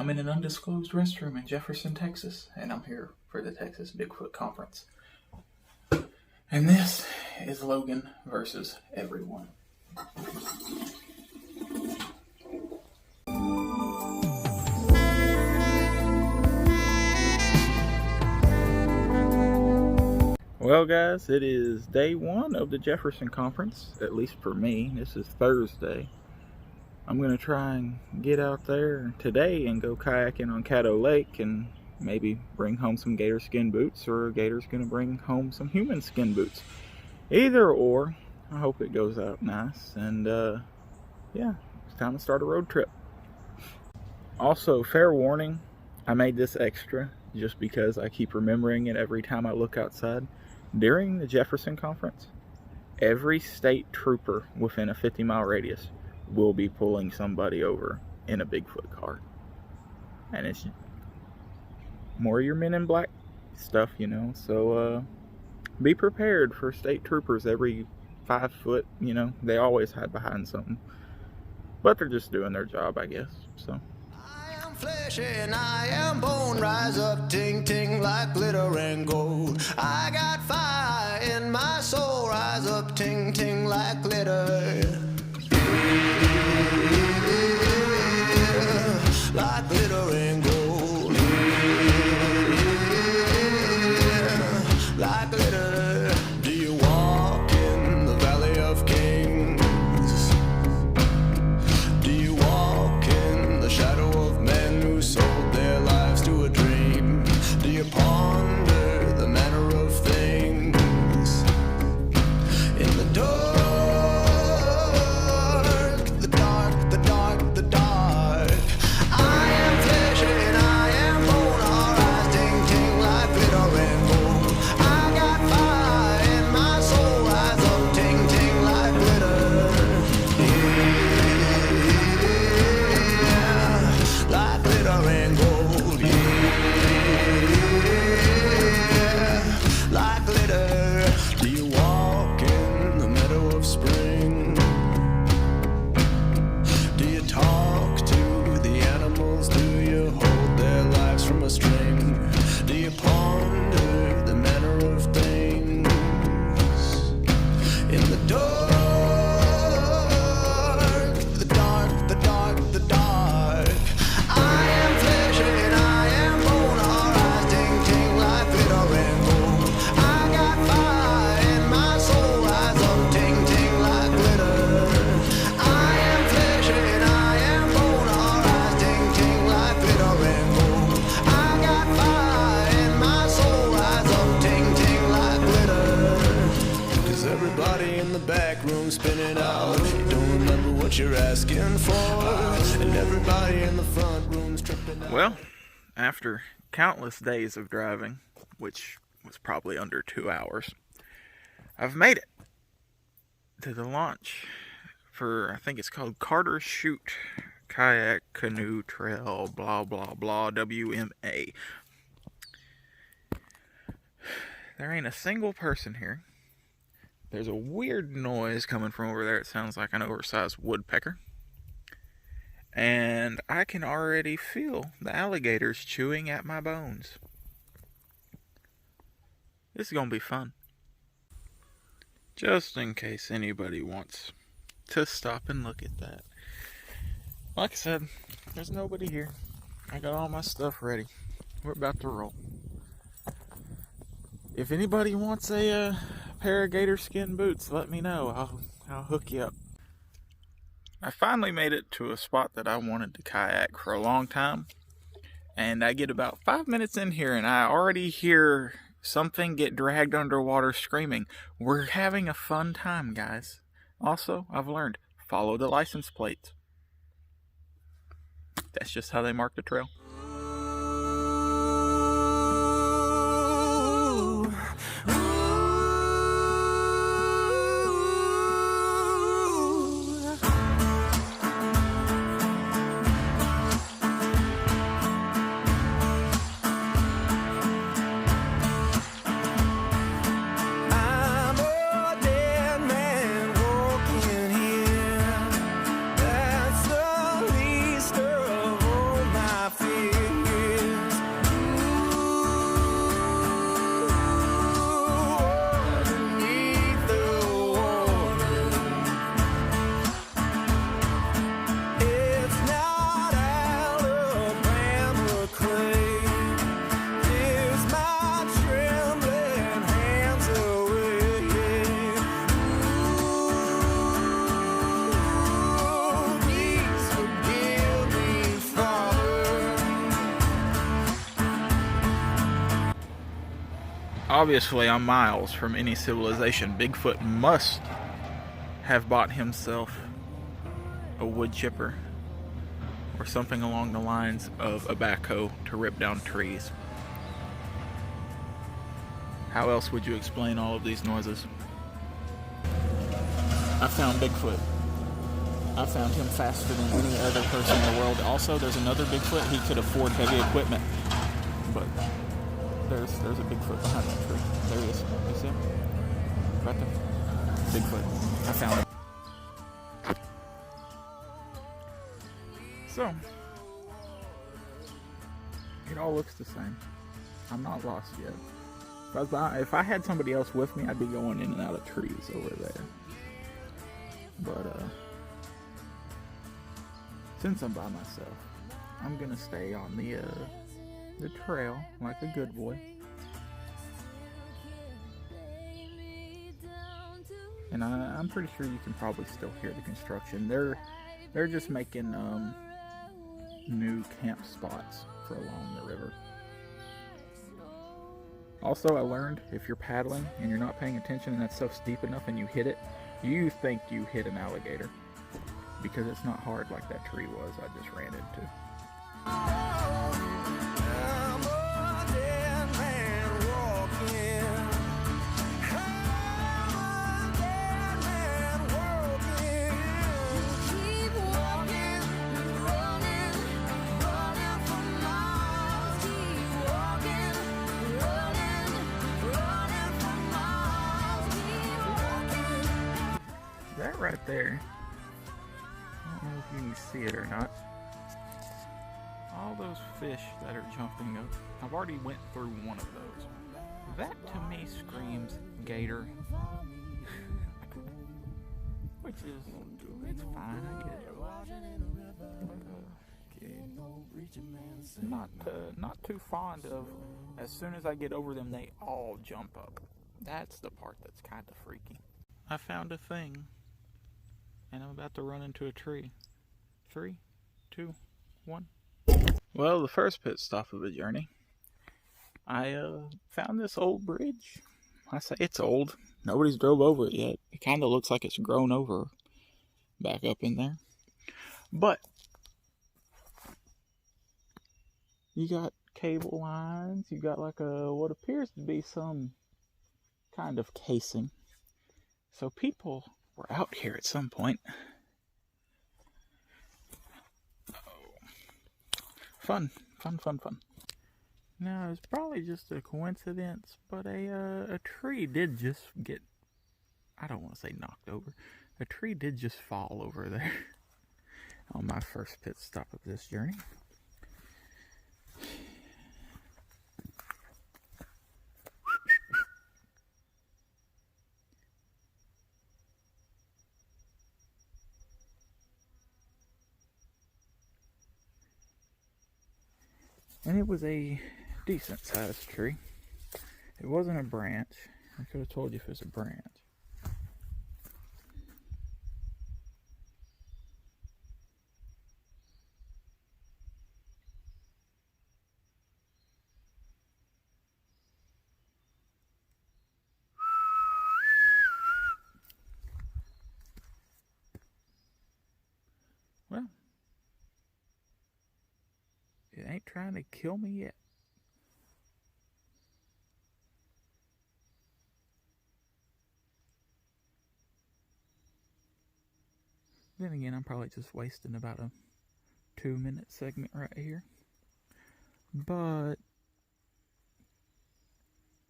I'm in an undisclosed restroom in Jefferson, Texas, and I'm here for the Texas Bigfoot Conference. And this is Logan versus everyone. Well guys, it is day one of the Jefferson Conference, at least for me. This is Thursday. I'm going to try and get out there today and go kayaking on Caddo Lake and maybe bring home some gator skin boots, or Gator's going to bring home some human skin boots. Either or, I hope it goes out nice. And yeah, it's time to start a road trip. Also, fair warning, I made this extra just because I keep remembering it every time I look outside. During the Jefferson Conference, every state trooper within a 50-mile radius will be pulling somebody over in a Bigfoot car. And it's more your men in black stuff, you know. So be prepared for state troopers every 5 foot, you know. They always hide behind something. But they're just doing their job, I guess. So flesh and I am bone, rise up, ting ting like glitter and gold. I got fire in my soul, rise up, ting ting like glitter. Like glitter and gold. Like glitter. Do you walk in the valley of kings? Do you walk in the shadow of men who sold their lives to a dream? Do you ponder the manner of things? In the dark, the dark, the dark, the dark, I am flesh and I am bone, our eyes ting ting like glitter and gold. I got fire in my soul, eyes up ting ting like glitter. Yeah, like glitter and gold. Yeah, like glitter. Do you walk in the meadow of spring? Do you talk to the animals? Do you hold their lives from a string? Do you ponder the manner of things? In the dark, the dark, the dark, the dark, I am flesh and I am bone, our eyes ting ting like glitter and gold. I got fire in my soul, eyes up ting ting like glitter. I am flesh and I am bone, our eyes ting ting like glitter and gold. I got fire in my soul, eyes up ting ting like glitter. 'Cause everybody in the back room spinning out, you don't remember what you're asking for, and everybody in the front room's tripping out. well, after countless days of driving, which was probably under 2 hours, I've made it to the launch for, I think it's called Carter's Chute Kayak Canoe Trail, blah blah blah, WMA. There ain't a single person here. There's a weird noise coming from over there. It sounds like an oversized woodpecker. And I can already feel the alligators chewing at my bones. This is gonna be fun. Just in case anybody wants to stop and look at that. Like I said, there's nobody here. I got all my stuff ready. We're about to roll. If anybody wants a pair of gator skin boots, let me know. I'll hook you up. I finally made it to a spot that I wanted to kayak for a long time. And I get about 5 minutes in here and I already hear something get dragged underwater screaming. We're having a fun time, guys. Also, I've learned, follow the license plates. That's just how they mark the trail. My fear. Obviously, I'm miles from any civilization. Bigfoot must have bought himself a wood chipper or something along the lines of a backhoe to rip down trees. How else would you explain all of these noises? I found Bigfoot. I found him faster than any other person in the world. Also, there's another Bigfoot. He could afford heavy equipment. But there's a Bigfoot behind that tree. There he is. You see him? Right there. Bigfoot. I found him. So, it all looks the same. I'm not lost yet. If I had somebody else with me, I'd be going in and out of trees over there. But, since I'm by myself, I'm gonna stay on the trail like a good boy. And I'm pretty sure you can probably still hear the construction. They're just making new camp spots for along the river. Also, I learned if you're paddling and you're not paying attention and that stuff's deep enough and you hit it, you think you hit an alligator. Because it's not hard like that tree was I just ran into. That right there, I don't know if you can see it or not. All those fish that are jumping up, I've already went through one of those. That to me screams gator. Which is, it's fine, I get it. Not too fond of, as soon as I get over them, they all jump up. That's the part that's kind of freaky. I found a thing, and I'm about to run into a tree. 3, 2, 1. Well, the first pit stop of the journey, I found this old bridge. I say it's old. Nobody's drove over it yet. It kind of looks like it's grown over back up in there. But you got cable lines. You got like what appears to be some kind of casing. So people were out here at some point. Fun. Now, it's probably just a coincidence, but a tree did just get, I don't want to say knocked over, a tree did just fall over there on my first pit stop of this journey. And it was a decent sized tree. It wasn't a branch. I could have told you if it was a branch. Well, it ain't trying to kill me yet. Then again, I'm probably just wasting about a 2-minute segment right here. But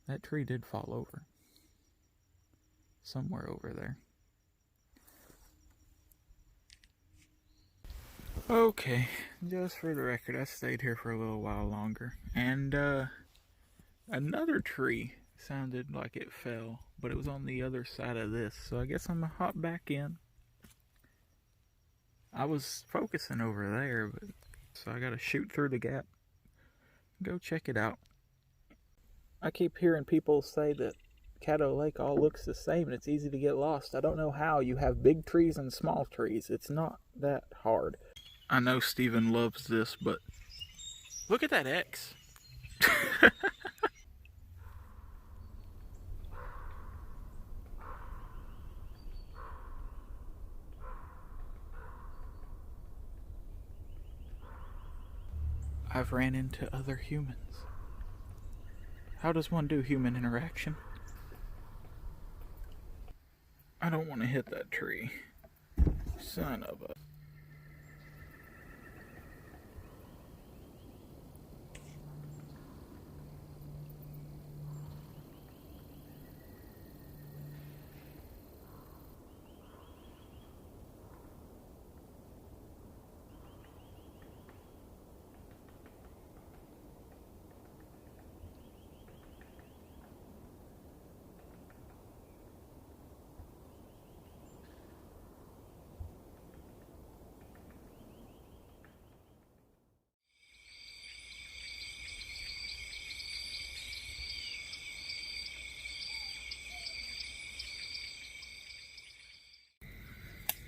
that tree did fall over. Somewhere over there. Okay, just for the record, I stayed here for a little while longer. And another tree sounded like it fell, but it was on the other side of this. So I guess I'm gonna hop back in. I was focusing over there, but so I gotta shoot through the gap. Go check it out. I keep hearing people say that Caddo Lake all looks the same and it's easy to get lost. I don't know how. You have big trees and small trees. It's not that hard. I know Steven loves this, but look at that X. I've ran into other humans. How does one do human interaction? I don't want to hit that tree. Son of a...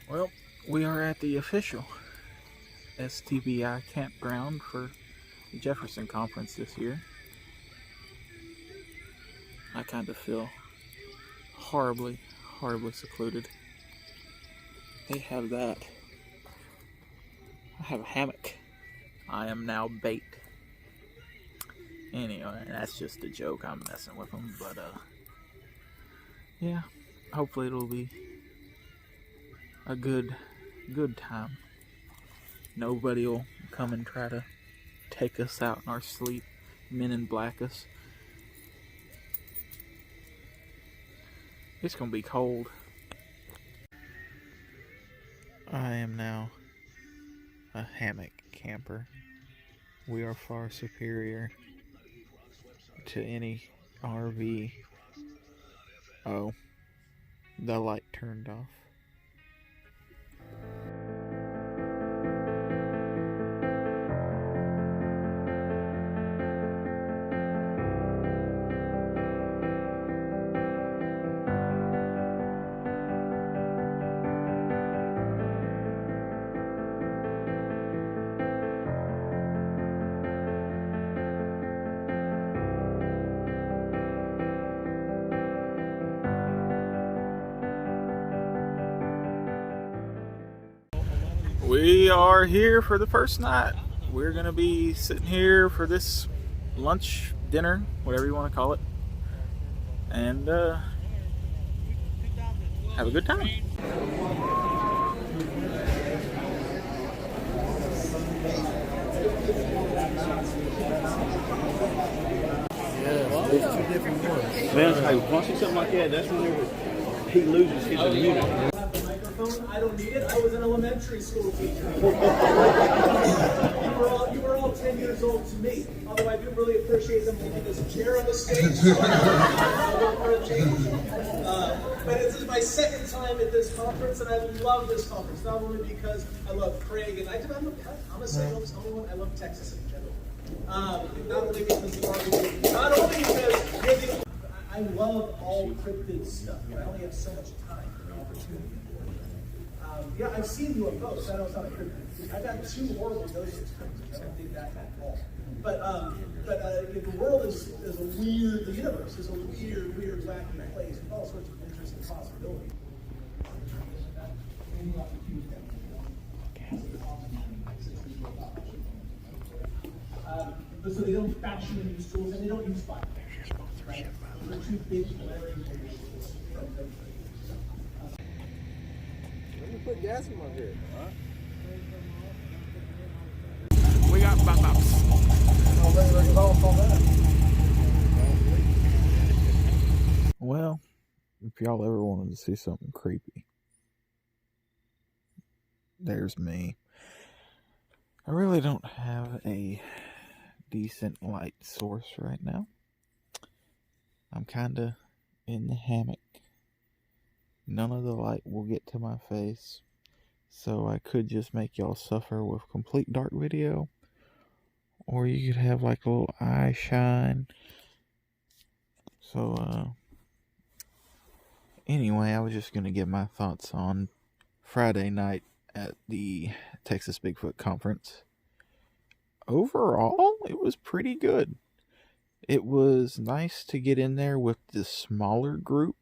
Well, we are at the official STBI campground for the Jefferson Conference this year. I kind of feel horribly secluded. They have that. I have a hammock. I am now bait. Anyway, that's just a joke. I'm messing with them, but yeah. Hopefully it'll be a good time. Nobody will come and try to take us out in our sleep, men in black us. It's gonna be cold. I am now a hammock camper. We are far superior to any RV. Oh, the light turned off. We are here for the first night. We're gonna be sitting here for this lunch, dinner, whatever you want to call it, and have a good time. There's two different ones. Man, hey, once you something like that, that's whenever he loses his immunity. I don't need it. I was an elementary school teacher. you were all 10 years old to me. Although I do really appreciate them leaving this chair on the stage. But this is my second time at this conference, and I love this conference. Not only because I love Craig, and I'm a single one. I love Texas in general. Not only because I love all cryptid stuff, but I only have so much time and opportunity. Yeah, I've seen UFOs. I know it's not a cryptid. I've had 2 horrible ghost experiences. I don't think that at all. But the world is a weird. The universe is a weird, wacky place with all sorts of interesting possibilities. So they don't fashion in these tools, and they don't use fire. Right? They're too big for Let me put gas in my head. We got bop-bops. Well, if y'all ever wanted to see something creepy, there's me. I really don't have a decent light source right now. I'm kinda in the hammock. None of the light will get to my face, so I could just make y'all suffer with complete dark video, or you could have like a little eye shine. So anyway, I was just gonna give my thoughts on Friday night at the Texas Bigfoot Conference. Overall, it was pretty good. It was nice to get in there with the smaller group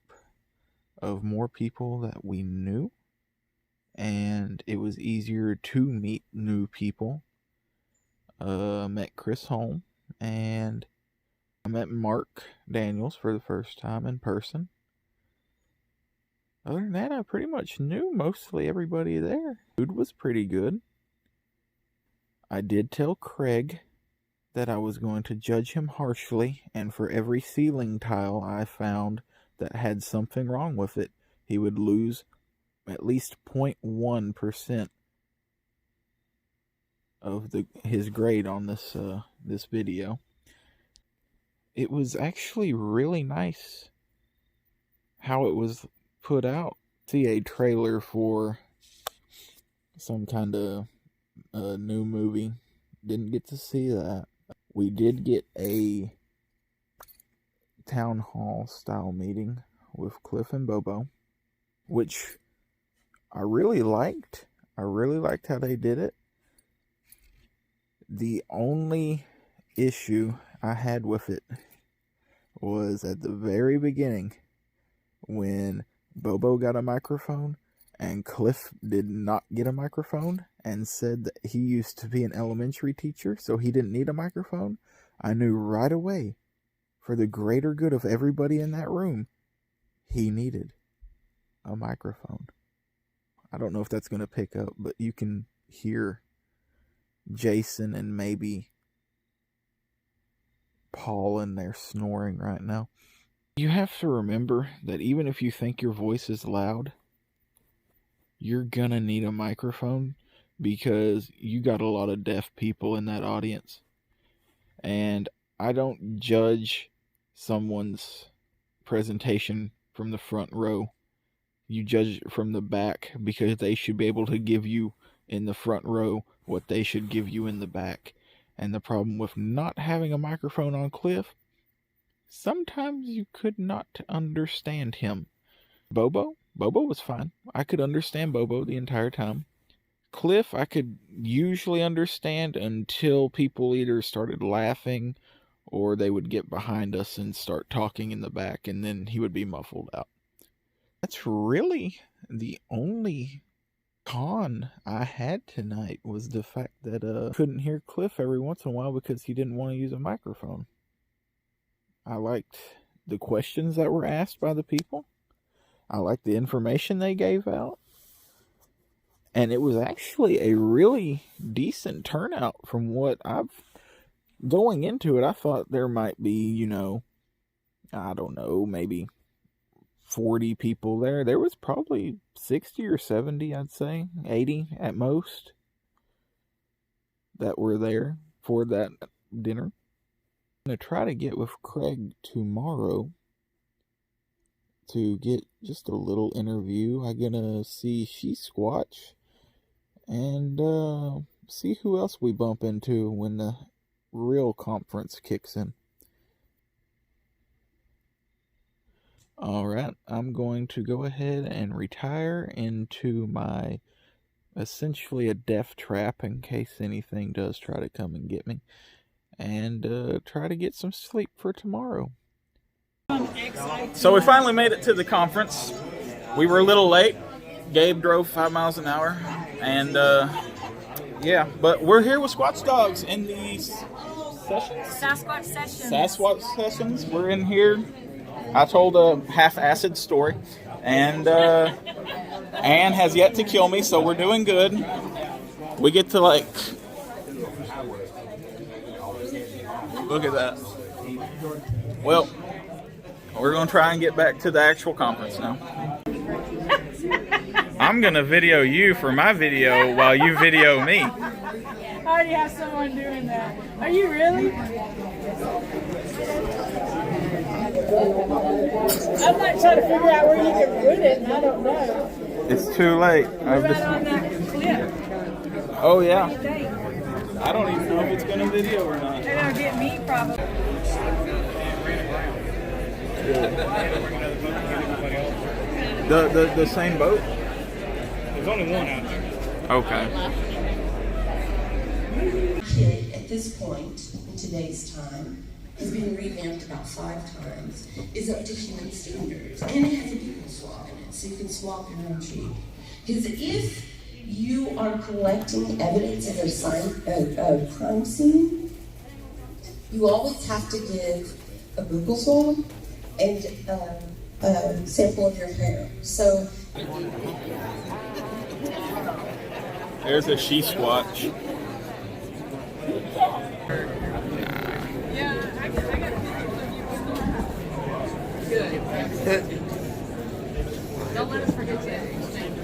of more people that we knew, and it was easier to meet new people. met Chris Holm, and I met Mark Daniels for the first time in person. Other than that, I pretty much knew mostly everybody there. Food was pretty good. I did tell Craig that I was going to judge him harshly, and for every ceiling tile I found that had something wrong with it, he would lose at least 0.1% of his grade on this video. It was actually really nice how it was put out. See a trailer for some kind of new movie. Didn't get to see that. We did get a town hall style meeting with Cliff and Bobo, which I really liked. I really liked how they did it. The only issue I had with it was at the very beginning when Bobo got a microphone and Cliff did not get a microphone and said that he used to be an elementary teacher, so he didn't need a microphone. I knew right away, for the greater good of everybody in that room, he needed a microphone. I don't know if that's going to pick up, but you can hear Jason and maybe Paul in there snoring right now. You have to remember that even if you think your voice is loud, you're gonna need a microphone because you got a lot of deaf people in that audience. And I don't judge someone's presentation from the front row. You judge it from the back because they should be able to give you in the front row what they should give you in the back. And the problem with not having a microphone on Cliff, sometimes you could not understand him. Bobo was fine. I could understand Bobo the entire time. Cliff, I could usually understand until people either started laughing or they would get behind us and start talking in the back, and then he would be muffled out. That's really the only con I had tonight, was the fact that I couldn't hear Cliff every once in a while because he didn't want to use a microphone. I liked the questions that were asked by the people. I liked the information they gave out. And it was actually a really decent turnout from what going into it, I thought there might be, I don't know, maybe 40 people there. There was probably 60 or 70, I'd say, 80 at most, that were there for that dinner. I'm going to try to get with Craig tomorrow to get just a little interview. I'm going to see She Squatch and see who else we bump into when the real conference kicks in. Alright, I'm going to go ahead and retire into my essentially a death trap in case anything does try to come and get me, and try to get some sleep for tomorrow. So we finally made it to the conference. We were a little late. Gabe drove 5 miles an hour, and yeah, but we're here with Squatch Dogs in the Sasquatch Sessions. Sasquatch Sessions. We're in here. I told a half-acid story, and Anne has yet to kill me, so we're doing good. We get to look at that. Well, we're going to try and get back to the actual conference now. I'm going to video you for my video while you video me. I already have someone doing that. Are you really? I'm not trying to figure out where you can put it, and I don't know. It's too late. What about on that clip? Oh, yeah. What do you think? I don't even know if it's going to video or not. They're going to get me, probably. The same boat? There's only one out there. Okay. Kid at this point in today's time has been revamped about 5 times, is up to human standards, and it has a people swab in it, so you can swap your own cheek. Because if you are collecting evidence of a crime scene, you always have to give a buccal swab and a sample of your hair. So There's a she squatch. Don't let us forget to exchange.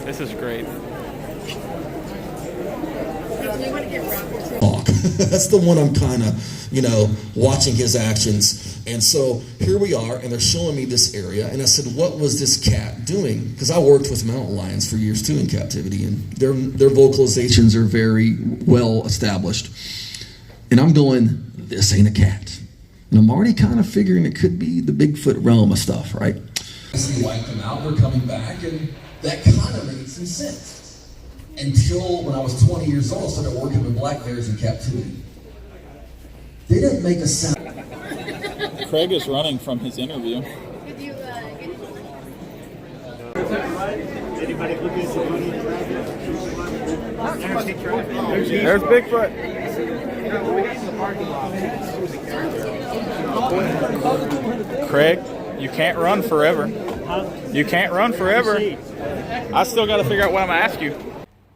This is great. That's the one I'm kind of, watching his actions. And so here we are, and they're showing me this area. And I said, what was this cat doing? Because I worked with mountain lions for years, too, in captivity. And their vocalizations are very well established. And I'm going, this ain't a cat. And I'm already kind of figuring it could be the Bigfoot realm of stuff, right? We wiped them out, we're coming back, and that kind of made some sense. Until when I was 20 years old, I started working with black bears in captivity. They didn't make a sound. Craig is running from his interview. There's Bigfoot. Craig, you can't run forever. You can't run forever. I still got to figure out what I'm going to ask you.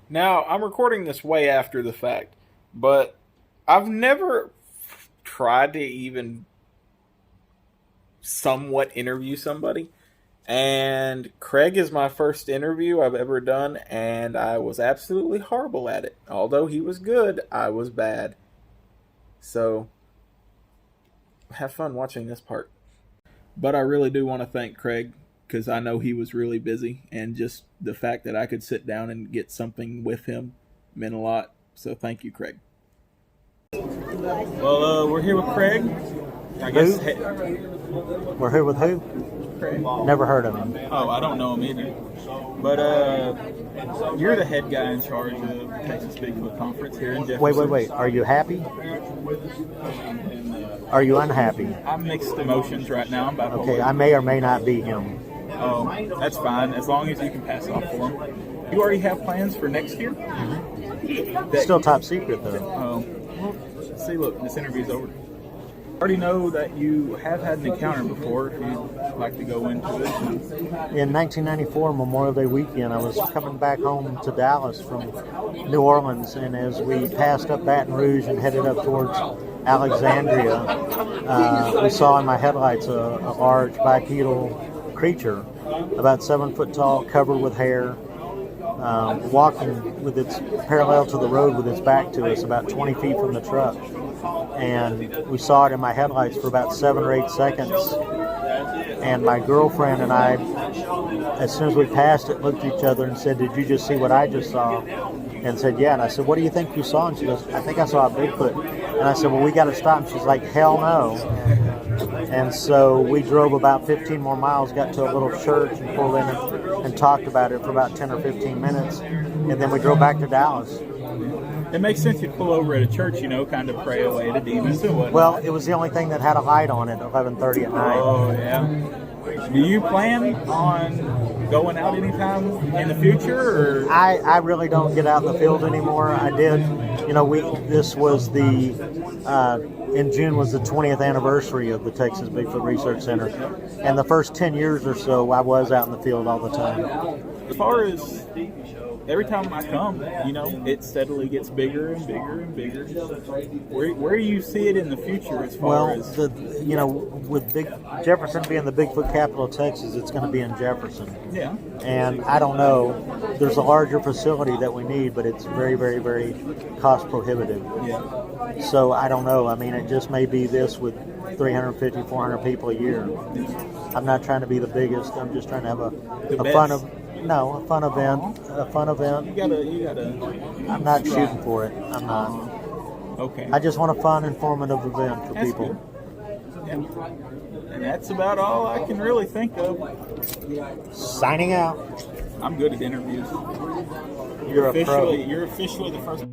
Now, I'm recording this way after the fact, but I've never tried to even somewhat interview somebody. And Craig is my first interview I've ever done, and I was absolutely horrible at it. Although he was good, I was bad. So, have fun watching this part. But I really do want to thank Craig, because I know he was really busy, and just the fact that I could sit down and get something with him meant a lot. So thank you, Craig. Well, we're here with Craig. I guess. We're here with who? Craig. Never heard of him. Oh, I don't know him either. But you're the head guy in charge of the Texas Bigfoot Conference here in Jefferson. Wait. Are you happy? Are you unhappy? I'm mixed emotions right now. I'm bipolar. Okay, I may or may not be him. Oh, that's fine, as long as you can pass off for him. You already have plans for next year? Mm-hmm. Still top secret, though. Oh. See, look, this interview's over. I already know that you have had an encounter before, if you'd like to go into it. In 1994, Memorial Day weekend, I was coming back home to Dallas from New Orleans, and as we passed up Baton Rouge and headed up towards Alexandria, we saw in my headlights a large bipedal creature, about 7 foot tall, covered with hair, walking with its parallel to the road with its back to us, about 20 feet from the truck. And we saw it in my headlights for about 7 or 8 seconds. And my girlfriend and I, as soon as we passed it, looked at each other and said, "Did you just see what I just saw?" And said, "Yeah." And I said, "What do you think you saw?" And she goes, "I think I saw a Bigfoot." And I said, "Well, we got to stop." And she's like, "Hell no." And so we drove about 15 more miles, got to a little church and pulled in and talked about it for about 10 or 15 minutes. And then we drove back to Dallas. It makes sense you'd pull over at a church, kind of pray away the demons and whatnot. Well, it was the only thing that had a light on it at 11:30 at night. Oh, yeah. Do you plan on going out anytime in the future? Or? I really don't get out in the field anymore. I did. This was in June was the 20th anniversary of the Texas Bigfoot Research Center. And the first 10 years or so, I was out in the field all the time. As far as every time I come, it steadily gets bigger and bigger and bigger. Where do you see it in the future as far as? With Jefferson being the Bigfoot capital of Texas, it's going to be in Jefferson. Yeah. And I don't know. There's a larger facility that we need, but it's very, very, very cost prohibitive. Yeah. So I don't know. I mean, it just may be this with 350, 400 people a year. I'm not trying to be the biggest. I'm just trying to have a fun event. You gotta. I'm not shooting for it. I'm not. Okay. I just want a fun, informative event for people. Good. And that's about all I can really think of. Signing out. I'm good at interviews. You're a pro. You're officially the first.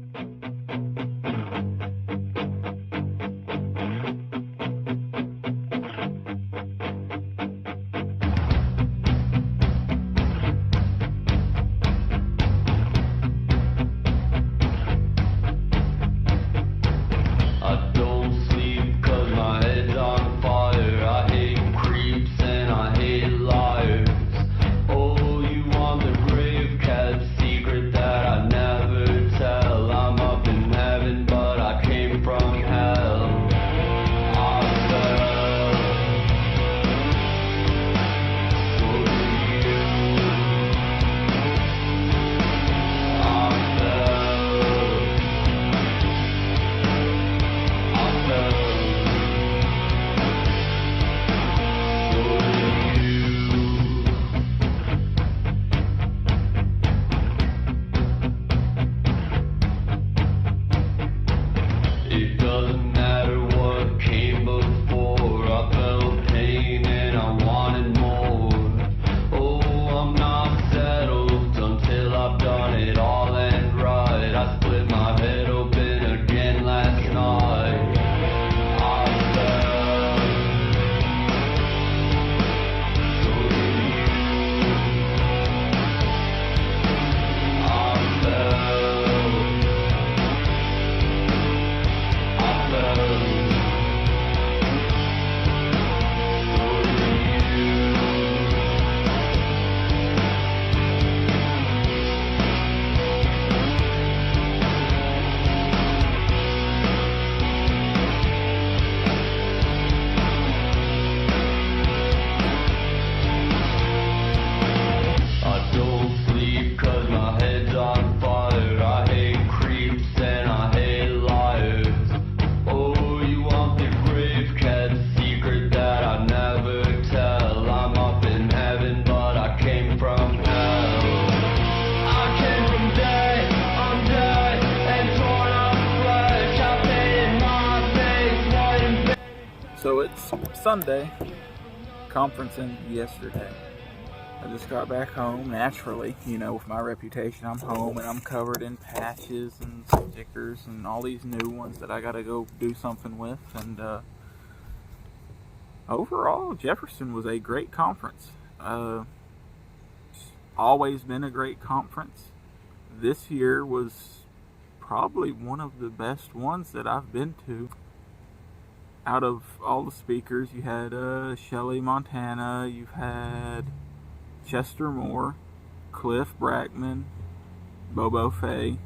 Sunday. Conference ended yesterday. I just got back home naturally, you know, with my reputation. I'm home and I'm covered in patches and stickers and all these new ones that I gotta go do something with. And overall, Jefferson was a great conference. Always been a great conference. This year was probably one of the best ones that I've been to. Out of all the speakers, you had Shelly Montana, you've had Chester Moore, Cliff Brackman, Bobo Fay,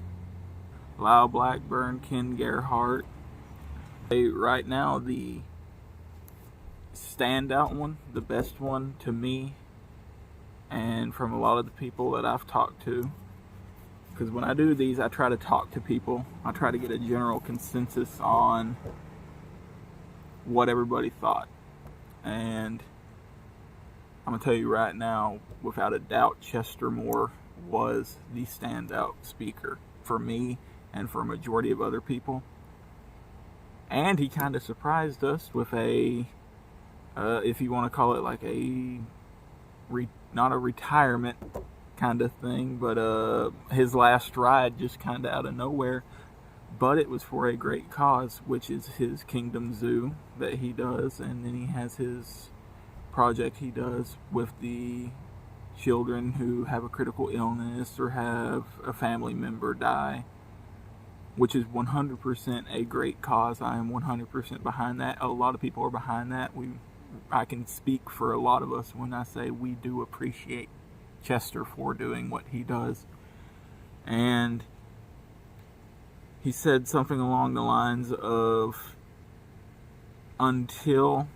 Lyle Blackburn, Ken Gerhart. Right now, the standout one, the best one to me, and from a lot of the people that I've talked to, because when I do these, I try to talk to people. I try to get a general consensus on what everybody thought. And I'm going to tell you right now, without a doubt, Chester Moore was the standout speaker for me and for a majority of other people. And he kind of surprised us with a, if you want to call it like a, not a retirement kind of thing, but his last ride just kind of out of nowhere. But it was for a great cause, which is his Kingdom Zoo that he does. And then he has his project he does with the children who have a critical illness or have a family member die, which is 100% a great cause. I am 100% behind that. A lot of people are behind that. I can speak for a lot of us when I say we do appreciate Chester for doing what he does. And he said something along the lines of, until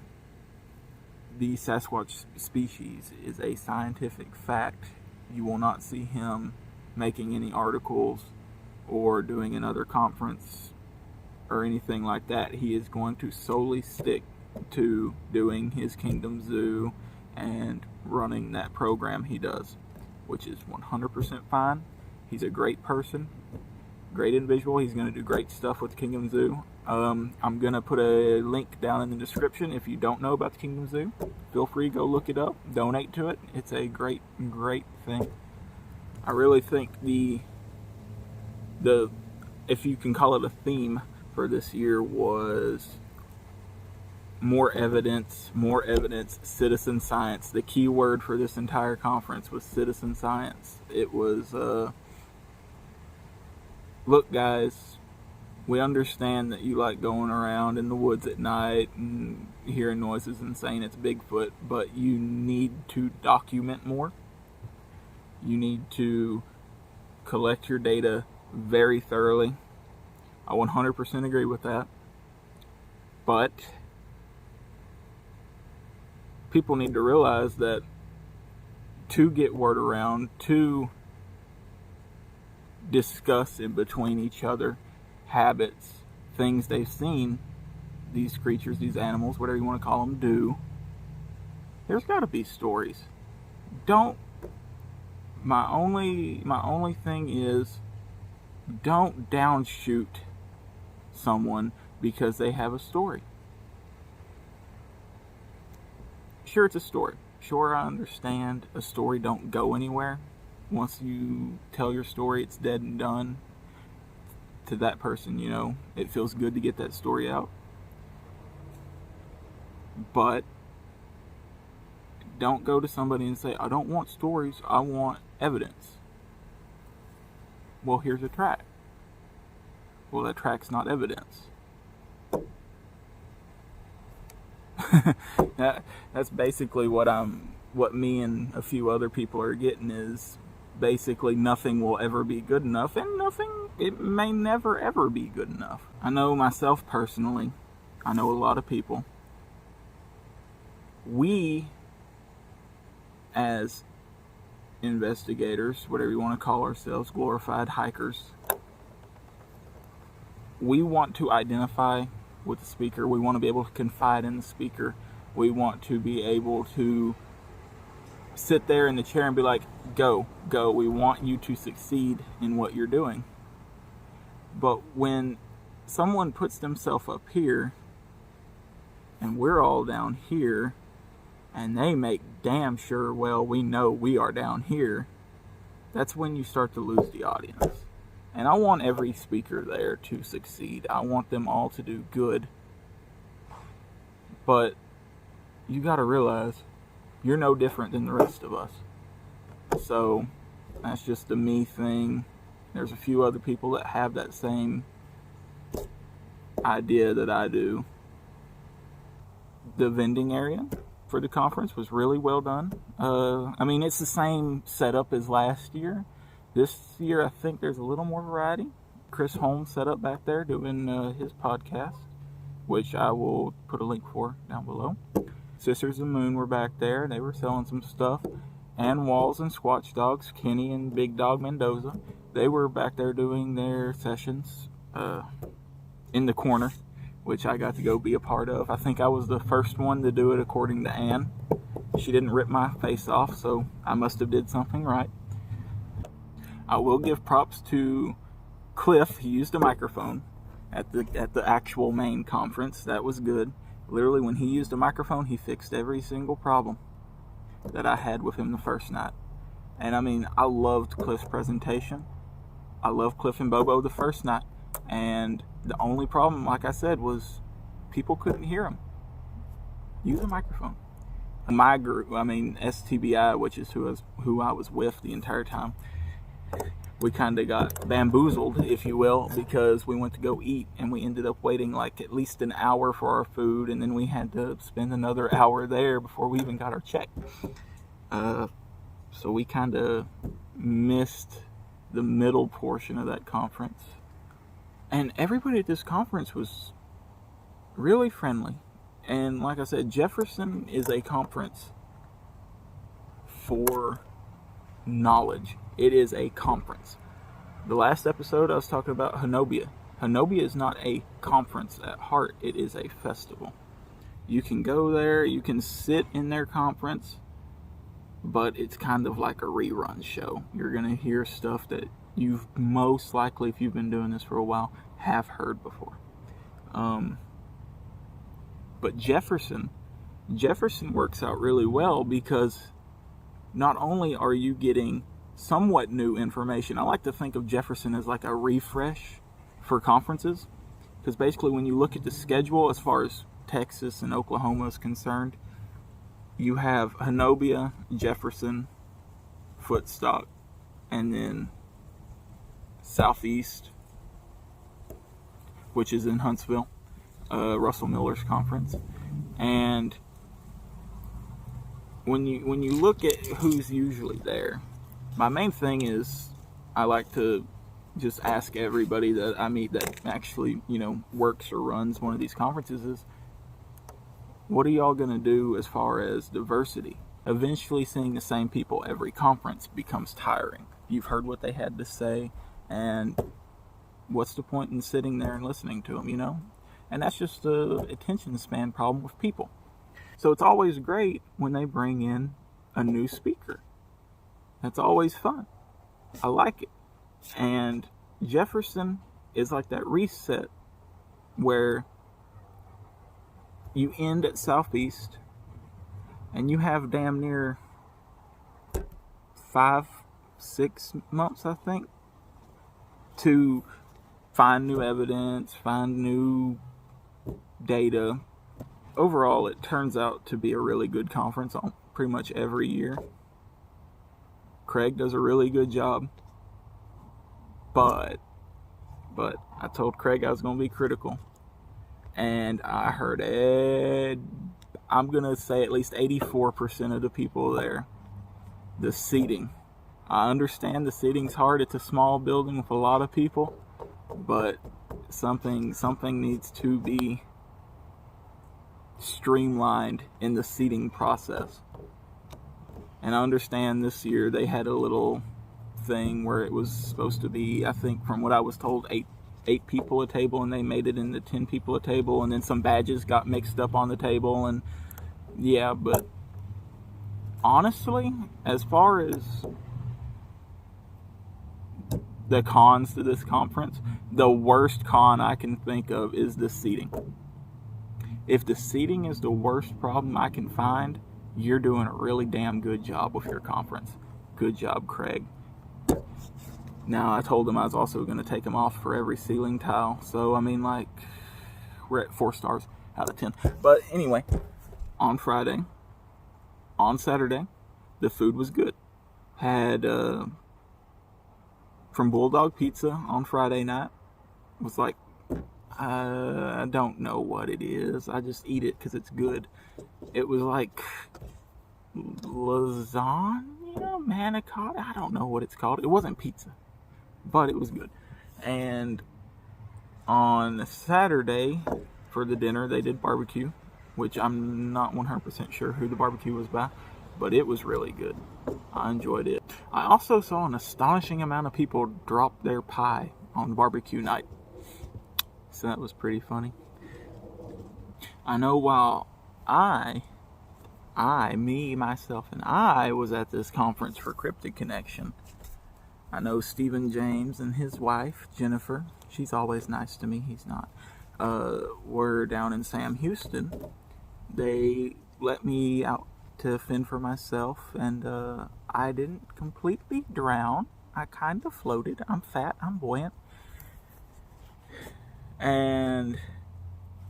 the Sasquatch species is a scientific fact, you will not see him making any articles or doing another conference or anything like that. He is going to solely stick to doing his Kingdom Zoo and running that program he does, which is 100% fine. He's a great person, great individual. He's going to do great stuff with the Kingdom Zoo. I'm going to put a link down in the description. If you don't know about the Kingdom Zoo, feel free to go look it up, donate to it. It's a great thing. I really think the if you can call it a theme for this year, was more evidence, citizen science. The key word for this entire conference was citizen science. It was, look guys, we understand that you like going around in the woods at night and hearing noises and saying it's Bigfoot, but you need to document more. You need to collect your data very thoroughly. I 100% agree with that. But people need to realize that to get word around, to discuss in between each other habits, things they've seen these creatures, these animals, whatever you want to call them, do, there's got to be stories. My only thing is, don't downshoot someone because they have a story. Sure, it's a story. Sure, I understand a story don't go anywhere. Once you tell your story, it's dead and done. To that person, you know, it feels good to get that story out. But don't go to somebody and say, I don't want stories, I want evidence. Well, here's a track. Well, that track's not evidence. That's basically what me and a few other people are getting, is basically nothing will ever be good enough, and it may never ever be good enough. I know myself personally, I know a lot of people, we as investigators, whatever you want to call ourselves, glorified hikers, we want to identify with the speaker. We want to be able to confide in the speaker. We want to be able to sit there in the chair and be like, go. We want you to succeed in what you're doing. But when someone puts themselves up here and we're all down here, and they make damn sure, well, we know we are down here, that's when you start to lose the audience. And I want every speaker there to succeed. I want them all to do good. But you got to realize you're no different than the rest of us. So that's just a me thing. There's a few other people that have that same idea that I do. The vending area for the conference was really well done. I mean, it's the same setup as last year. This year, I think there's a little more variety. Chris Holmes set up back there doing his podcast, which I will put a link for down below. Sisters of the Moon were back there. They were selling some stuff. And Walls and Squatch Dogs, Kenny and Big Dog Mendoza, they were back there doing their sessions in the corner, which I got to go be a part of. I think I was the first one to do it according to Ann. She didn't rip my face off, so I must have did something right. I will give props to Cliff. He used a microphone at the actual main conference. That was good. Literally, when he used a microphone, he fixed every single problem that I had with him the first night. And I mean, I loved Cliff's presentation. I loved Cliff and Bobo the first night. And the only problem, like I said, was people couldn't hear him. Use a microphone. My group, I mean STBI, which is who I was with the entire time, we kind of got bamboozled, if you will, because we went to go eat and we ended up waiting like at least an hour for our food, and then we had to spend another hour there before we even got our check. So we kind of missed the middle portion of that conference. And everybody at this conference was really friendly. And like I said, Jefferson is a conference for knowledge. It is a conference. The last episode I was talking about Hanobia. Hanobia is not a conference at heart. It is a festival. You can go there, you can sit in their conference, but it's kind of like a rerun show. You're going to hear stuff that you've most likely, if you've been doing this for a while, have heard before. But Jefferson works out really well because not only are you getting somewhat new information. I like to think of Jefferson as like a refresh for conferences, because basically when you look at the schedule as far as Texas and Oklahoma is concerned, you have Hanobia, Jefferson, Footstock, and then Southeast, which is in Huntsville, Russell Miller's conference. And when you look at who's usually there, my main thing is I like to just ask everybody that I meet that actually, works or runs one of these conferences is, what are y'all going to do as far as diversity? Eventually seeing the same people every conference becomes tiring. You've heard what they had to say, and what's the point in sitting there and listening to them, And that's just the attention span problem with people. So it's always great when they bring in a new speaker. That's always fun. I like it. And Jefferson is like that reset where you end at Southeast and you have damn near 5-6 months, I think, to find new evidence, find new data. Overall, it turns out to be a really good conference on pretty much every year. Craig does a really good job, but I told Craig I was going to be critical, and I heard I'm going to say at least 84% of the people there. The seating. I understand the seating's hard. It's a small building with a lot of people, but something needs to be streamlined in the seating process. And I understand this year they had a little thing where it was supposed to be, I think from what I was told, eight people a table, and they made it into 10 people a table, and then some badges got mixed up on the table, and yeah, but honestly, as far as the cons to this conference, the worst con I can think of is the seating. If the seating is the worst problem I can find, you're doing a really damn good job with your conference. Good job, Craig. Now, I told him I was also going to take him off for every ceiling tile. So, I mean, like, we're at 4 stars out of 10. But anyway, on Friday, on Saturday, the food was good. Had from Bulldog Pizza on Friday night. It was like, I don't know what it is. I just eat it because it's good. It was like lasagna, manicotti. I don't know what it's called. It wasn't pizza, but it was good. And on Saturday for the dinner, they did barbecue, which I'm not 100% sure who the barbecue was by, but it was really good. I enjoyed it. I also saw an astonishing amount of people drop their pie on barbecue night. So that was pretty funny. I know while myself, and I was at this conference for Cryptid Connection, I know Stephen James and his wife, Jennifer, she's always nice to me, he's not, were down in Sam Houston. They let me out to fend for myself, and I didn't completely drown. I kind of floated. I'm fat, I'm buoyant. And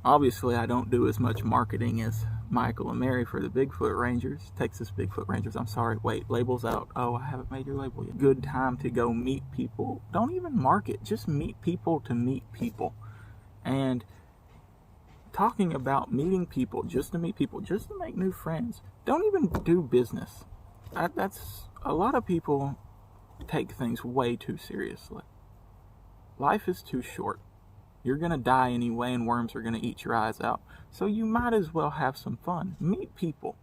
obviously I don't do as much marketing as Michael and Mary for the Bigfoot Rangers, Texas Bigfoot Rangers. I'm sorry, wait, label's out. Oh, I haven't made your label yet. Good time to go meet people. Don't even market, just meet people to meet people. And talking about meeting people, just to meet people, just to make new friends. Don't even do business. That's a lot of people take things way too seriously. Life is too short. You're going to die anyway, and worms are going to eat your eyes out. So you might as well have some fun. Meet people.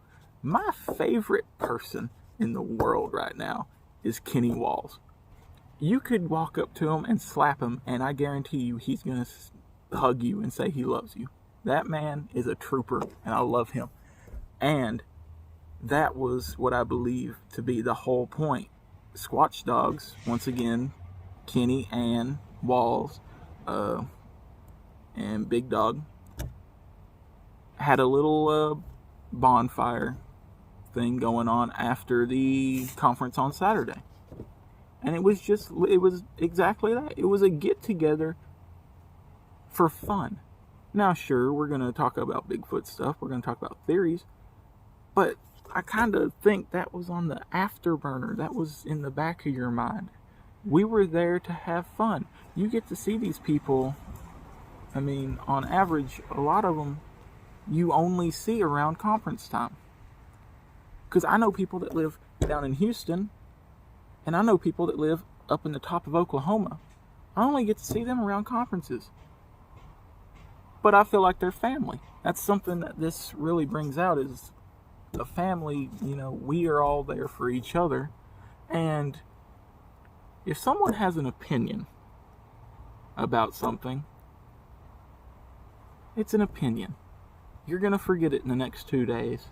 My favorite person in the world right now is Kenny Walls. You could walk up to him and slap him, and I guarantee you he's going to hug you and say he loves you. That man is a trooper, and I love him. And that was what I believe to be the whole point. Squatch Dogs, once again, Kenny and Walls, and Big Dog had a little bonfire thing going on after the conference on Saturday. And it was exactly that. It was a get-together for fun. Now, sure, we're going to talk about Bigfoot stuff. We're going to talk about theories. But I kind of think that was on the afterburner. That was in the back of your mind. We were there to have fun. You get to see these people. I mean, on average, a lot of them you only see around conference time. Because I know people that live down in Houston, and I know people that live up in the top of Oklahoma. I only get to see them around conferences. But I feel like they're family. That's something that this really brings out, is a family. We are all there for each other. And if someone has an opinion about something, it's an opinion. You're going to forget it in the next 2 days.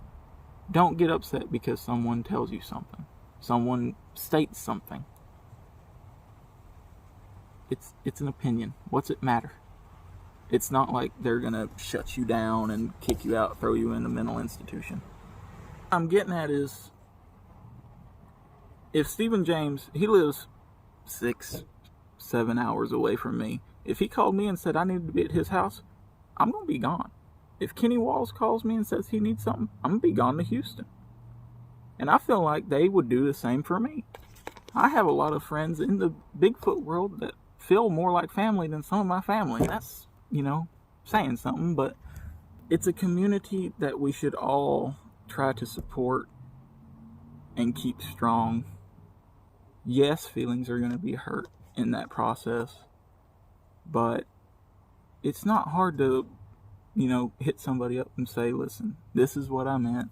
Don't get upset because someone tells you something. Someone states something. It's an opinion. What's it matter? It's not like they're going to shut you down and kick you out, throw you in a mental institution. What I'm getting at is, if Stephen James, he lives 6-7 hours away from me. If he called me and said I needed to be at his house, I'm going to be gone. If Kenny Walls calls me and says he needs something, I'm going to be gone to Houston. And I feel like they would do the same for me. I have a lot of friends in the Bigfoot world that feel more like family than some of my family. That's, saying something, but it's a community that we should all try to support and keep strong. Yes, feelings are going to be hurt in that process, but it's not hard to, hit somebody up and say, listen, this is what I meant.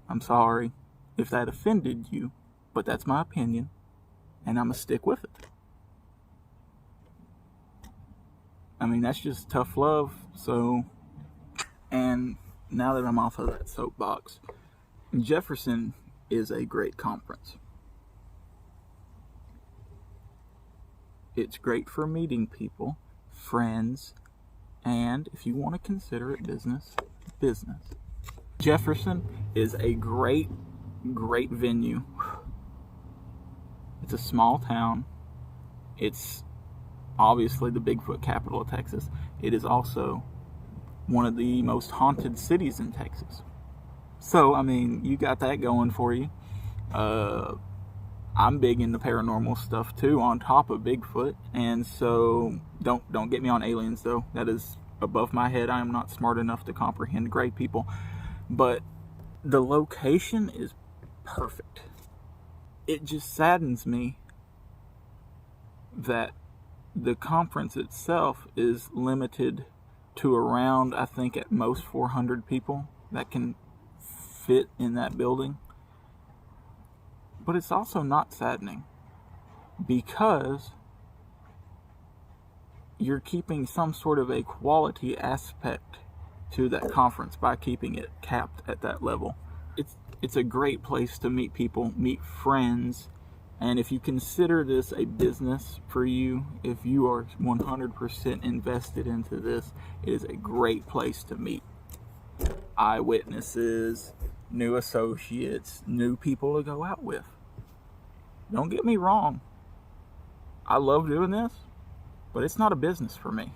I'm sorry if that offended you, but that's my opinion, and I'm going to stick with it. I mean, that's just tough love. So, and now that I'm off of that soapbox, Jefferson is a great conference. It's great for meeting people, friends, And if you want to consider it business, business. Jefferson is a great venue. It's a small town. It's obviously the Bigfoot capital of Texas. It is also one of the most haunted cities in Texas. So, I mean, you got that going for you. I'm big into paranormal stuff too, on top of Bigfoot. And so, don't get me on aliens though. That is above my head. I am not smart enough to comprehend gray people. But the location is perfect. It just saddens me that the conference itself is limited to around, I think, at most 400 people that can fit in that building. But it's also not saddening because you're keeping some sort of a quality aspect to that conference by keeping it capped at that level. It's a great place to meet people, meet friends, and if you consider this a business for you, if you are 100% invested into this, it is a great place to meet eyewitnesses, new associates, new people to go out with. Don't get me wrong. I love doing this, but it's not a business for me.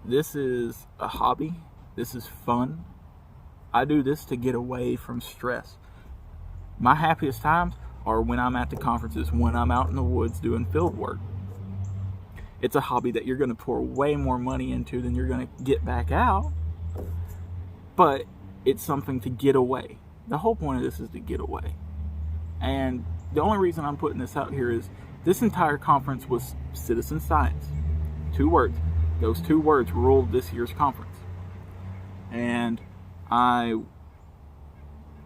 This is a hobby. This is fun. I do this to get away from stress. My happiest times are when I'm at the conferences, when I'm out in the woods doing field work. It's a hobby that you're going to pour way more money into than you're going to get back out. But it's something to get away. The whole point of this is to get away. And the only reason I'm putting this out here is this entire conference was citizen science. 2 words. Those 2 words ruled this year's conference. And I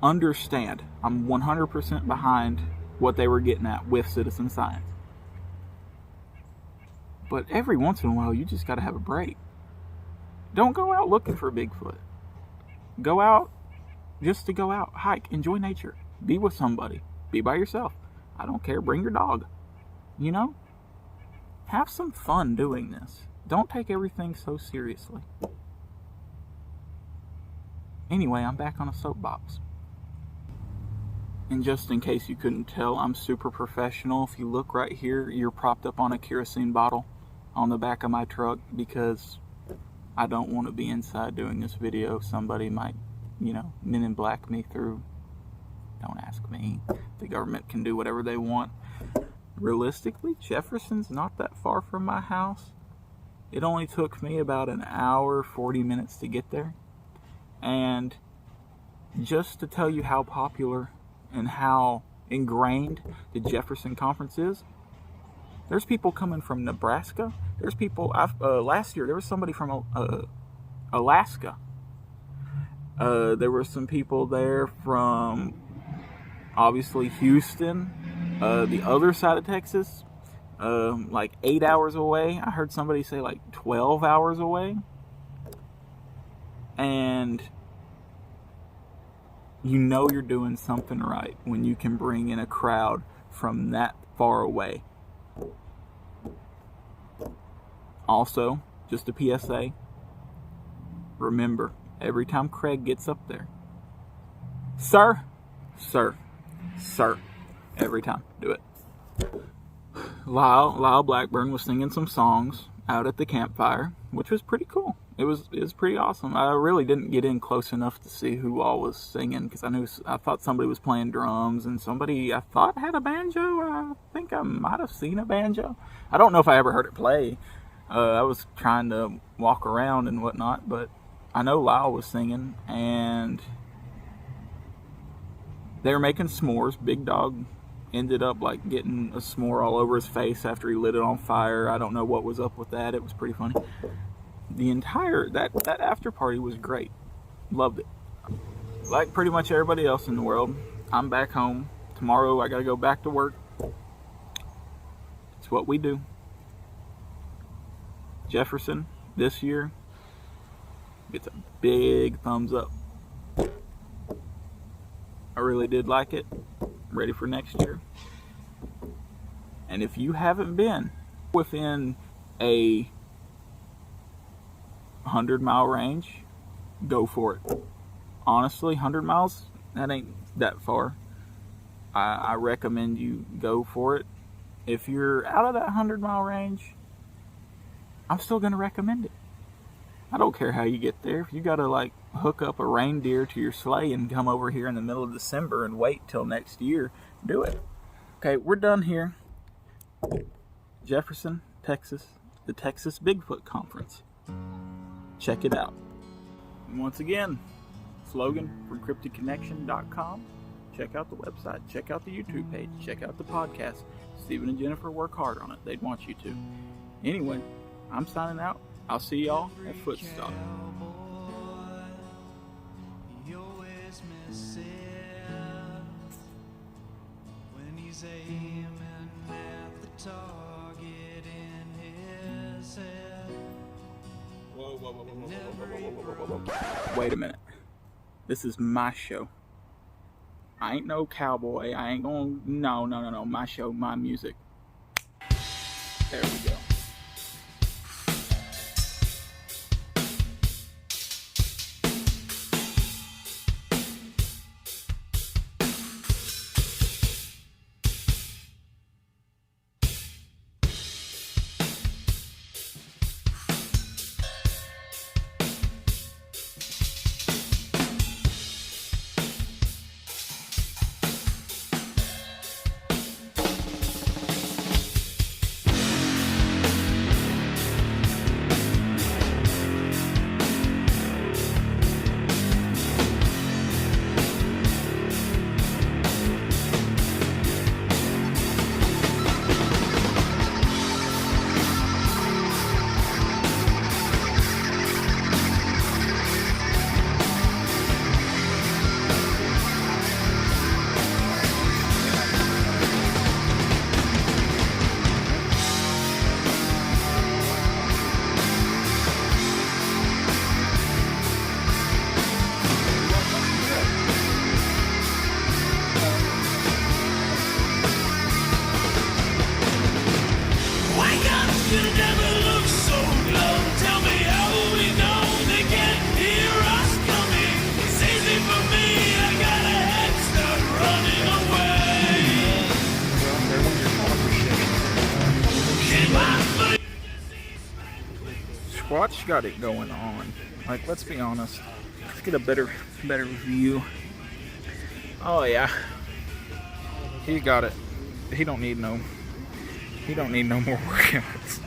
understand. I'm 100% behind what they were getting at with citizen science. But every once in a while, you just got to have a break. Don't go out looking for Bigfoot. Go out just to go out, hike, enjoy nature, be with somebody, be by yourself. I don't care. Bring your dog. You know? Have some fun doing this. Don't take everything so seriously. Anyway, I'm back on a soapbox. And just in case you couldn't tell, I'm super professional. If you look right here, you're propped up on a kerosene bottle on the back of my truck because I don't want to be inside doing this video. Somebody might, men in black me through. Don't ask me. The government can do whatever they want. Realistically, Jefferson's not that far from my house. It only took me about an hour, 40 minutes to get there. And just to tell you how popular and how ingrained the Jefferson Conference is, there's people coming from Nebraska. There's people, last year, there was somebody from Alaska. There were some people there from, obviously, Houston, the other side of Texas, like 8 hours away. I heard somebody say like 12 hours away. And you know you're doing something right when you can bring in a crowd from that far away. Also, just a PSA, remember, every time Craig gets up there, sir, every time, do it. Lyle Blackburn was singing some songs out at the campfire, which was pretty cool. It was pretty awesome. I really didn't get in close enough to see who all was singing because I thought somebody was playing drums and somebody I thought had a banjo. I think I might have seen a banjo. I don't know if I ever heard it play. I was trying to walk around and whatnot, but I know Lyle was singing and they were making s'mores. Big Dog ended up like getting a s'more all over his face after he lit it on fire. I don't know what was up with that. It was pretty funny. The entire, that after party was great. Loved it. Like pretty much everybody else in the world, I'm back home. Tomorrow I gotta go back to work. It's what we do. Jefferson, this year, gets a big thumbs up. I really did like it. Ready for next year. And if you haven't been within a 100-mile range, go for it. Honestly, 100 miles, that ain't that far. I recommend you go for it. If you're out of that 100-mile range, I'm still going to recommend it. I don't care how you get there. If you got to like hook up a reindeer to your sleigh and come over here in the middle of December and wait till next year, do it. Okay, we're done here. Jefferson, Texas, the Texas Bigfoot Conference. Check it out. And once again, it's Logan from CryptidConnection.com. Check out the website. Check out the YouTube page. Check out the podcast. Stephen and Jennifer work hard on it. They'd want you to. Anyway, I'm signing out. I'll see y'all at Footstop. When he's aiming at the target in his head. Wait a minute. This is my show. I ain't no cowboy. I ain't gonna. No. My show, my music. There we go. Squatch got it going on. Like, let's be honest. Let's get a better view. Oh yeah, he got it. He don't need no more workouts.